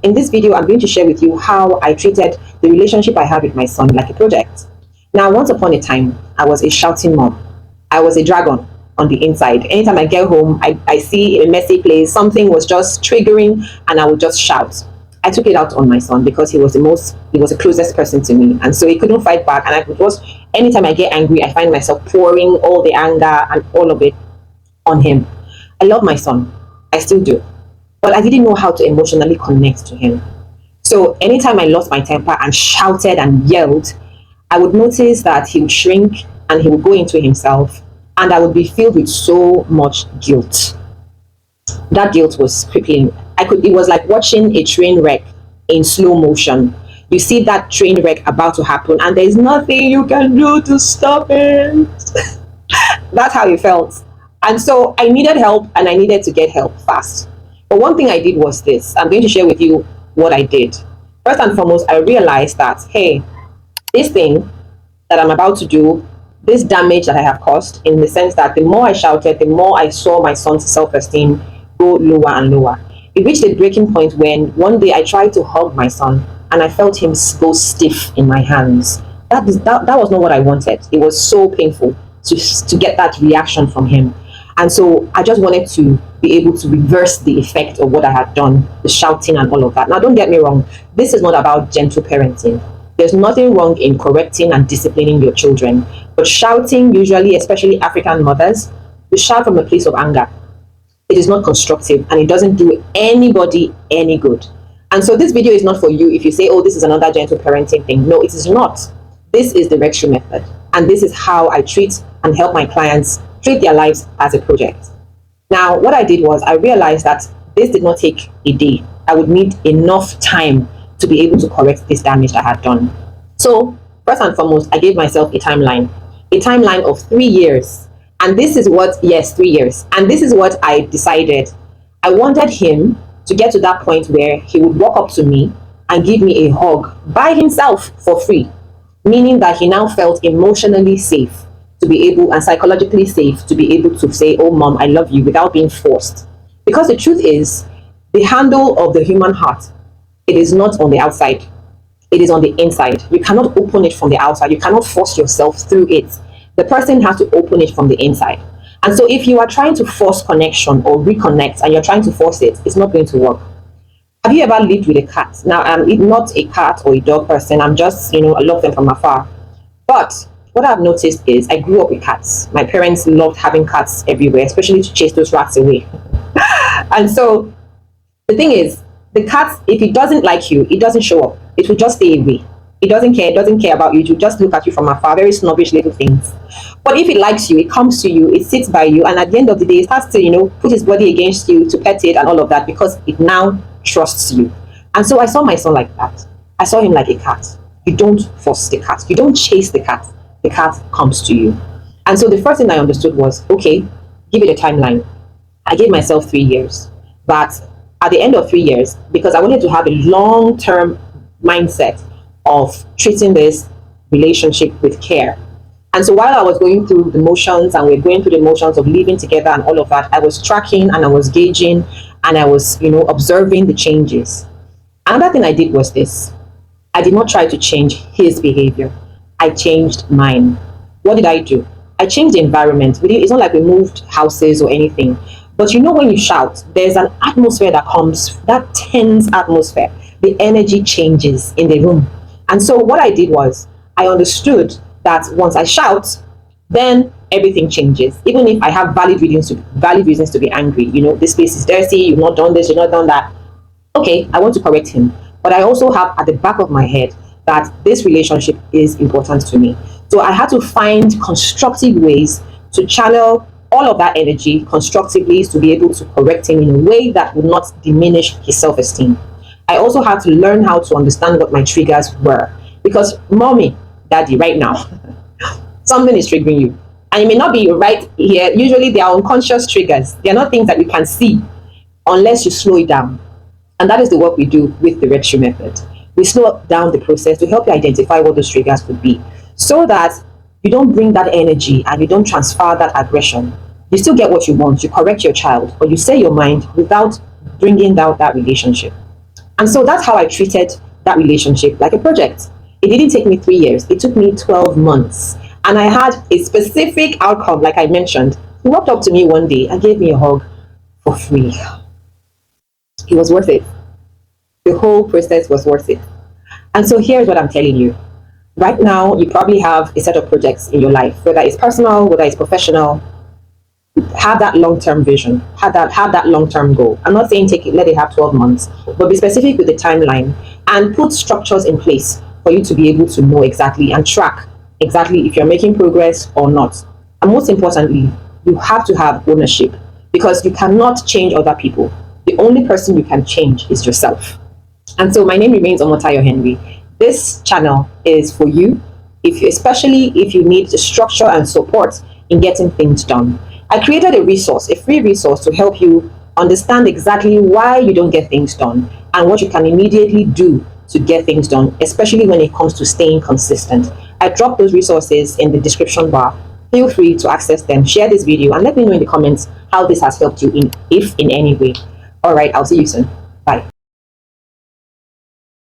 In this video, I'm going to share with you how I treated the relationship I had with my son like a project. Now, once upon a time, I was a shouting mom. I was a dragon on the inside. Anytime I get home, I see a messy place, something was just triggering, and I would just shout. I took it out on my son because he was the closest person to me. And so he couldn't fight back. And anytime I get angry, I find myself pouring all the anger and all of it on him. I love my son. I still do. But I didn't know how to emotionally connect to him. So anytime I lost my temper and shouted and yelled, I would notice that he would shrink and he would go into himself, and I would be filled with so much guilt. That guilt was crippling. It was like watching a train wreck in slow motion. You see that train wreck about to happen, and there's nothing you can do to stop it. That's how it felt. And so I needed help, and I needed to get help fast. But one thing I did was this. I'm going to share with you what I did. First and foremost, I realized that, hey, this thing that I'm about to do, this damage that I have caused, in the sense that the more I shouted, the more I saw my son's self-esteem go lower and lower. It reached a breaking point when one day I tried to hug my son and I felt him go stiff in my hands. That was not what I wanted. It was so painful to get that reaction from him. And so I just wanted to be able to reverse the effect of what I had done, the shouting and all of that. Now, don't get me wrong. This is not about gentle parenting. There's nothing wrong in correcting and disciplining your children. But shouting, usually, especially African mothers, we shout from a place of anger. It is not constructive and it doesn't do anybody any good. And so this video is not for you if you say, oh, this is another gentle parenting thing. No, it is not. This is the Rexu method. And this is how I treat and help my clients treat their lives as a project. Now, what I did was I realized that this did not take a day. I would need enough time to be able to correct this damage I had done. So first and foremost, I gave myself a timeline of 3 years. And this is what, yes, 3 years. And this is what I decided. I wanted him to get to that point where he would walk up to me and give me a hug by himself for free, meaning that he now felt emotionally safe to be able, and psychologically safe to be able to say, oh, mom, I love you, without being forced. Because the truth is, the handle of the human heart, it is not on the outside. It is on the inside. You cannot open it from the outside. You cannot force yourself through it. The person has to open it from the inside. And so if you are trying to force connection or reconnect and you're trying to force it, it's not going to work. Have you ever lived with a cat? Now, I'm not a cat or a dog person. I'm just, I love them from afar. But what I've noticed is I grew up with cats. My parents loved having cats everywhere, especially to chase those rats away. And so the thing is, the cat, if it doesn't like you, it doesn't show up. It will just stay away. It doesn't care about you. It will just look at you from afar, very snobbish little things. But if it likes you, it comes to you, it sits by you, and at the end of the day, it has to, put its body against you to pet it and all of that because it now trusts you. And so I saw my son like that. I saw him like a cat. You don't force the cat. You don't chase the cat. The cat comes to you. And so the first thing I understood was, okay, give it a timeline. I gave myself 3 years. But at the end of 3 years, because I wanted to have a long-term mindset of treating this relationship with care. And so while I was going through the motions and we're going through the motions of living together and all of that, I was tracking and I was gauging and I was, observing the changes. Another thing I did was this. I did not try to change his behavior. I changed mine. What did I do? I changed the environment. It's not like we moved houses or anything. But when you shout, there's an atmosphere that comes, that tense atmosphere. The energy changes in the room. And so what I did was, I understood that once I shout, then everything changes. Even if I have valid reasons to be angry. This place is dirty, you've not done this, you've not done that. Okay, I want to correct him. But I also have at the back of my head that this relationship is important to me. So I had to find constructive ways to channel all of that energy constructively to be able to correct him in a way that would not diminish his self-esteem. I also had to learn how to understand what my triggers were. Because mommy, daddy, right now, something is triggering you. And it may not be right here. Usually they are unconscious triggers. They are not things that you can see unless you slow it down. And that is the work we do with the Rexu method. We slow down the process to help you identify what those triggers could be, so that you don't bring that energy and you don't transfer that aggression. You still get what you want. You correct your child, but you say your mind without bringing down that relationship. And so that's how I treated that relationship like a project. It didn't take me 3 years, it took me 12 months. And I had a specific outcome, like I mentioned. He walked up to me one day and gave me a hug for free. It was worth it. The whole process was worth it. And so here's what I'm telling you. Right now, you probably have a set of projects in your life, whether it's personal, whether it's professional. Have that long-term vision, have that long-term goal. I'm not saying let it have 12 months, but be specific with the timeline and put structures in place for you to be able to know exactly and track exactly if you're making progress or not. And most importantly, you have to have ownership, because you cannot change other people. The only person you can change is yourself. And so my name remains Omotayohenry. This channel is for you, especially if you need the structure and support in getting things done. I created a resource, a free resource, to help you understand exactly why you don't get things done and what you can immediately do to get things done, especially when it comes to staying consistent. I dropped those resources in the description bar. Feel free to access them. Share this video and let me know in the comments how this has helped you, if in any way. All right, I'll see you soon. Bye.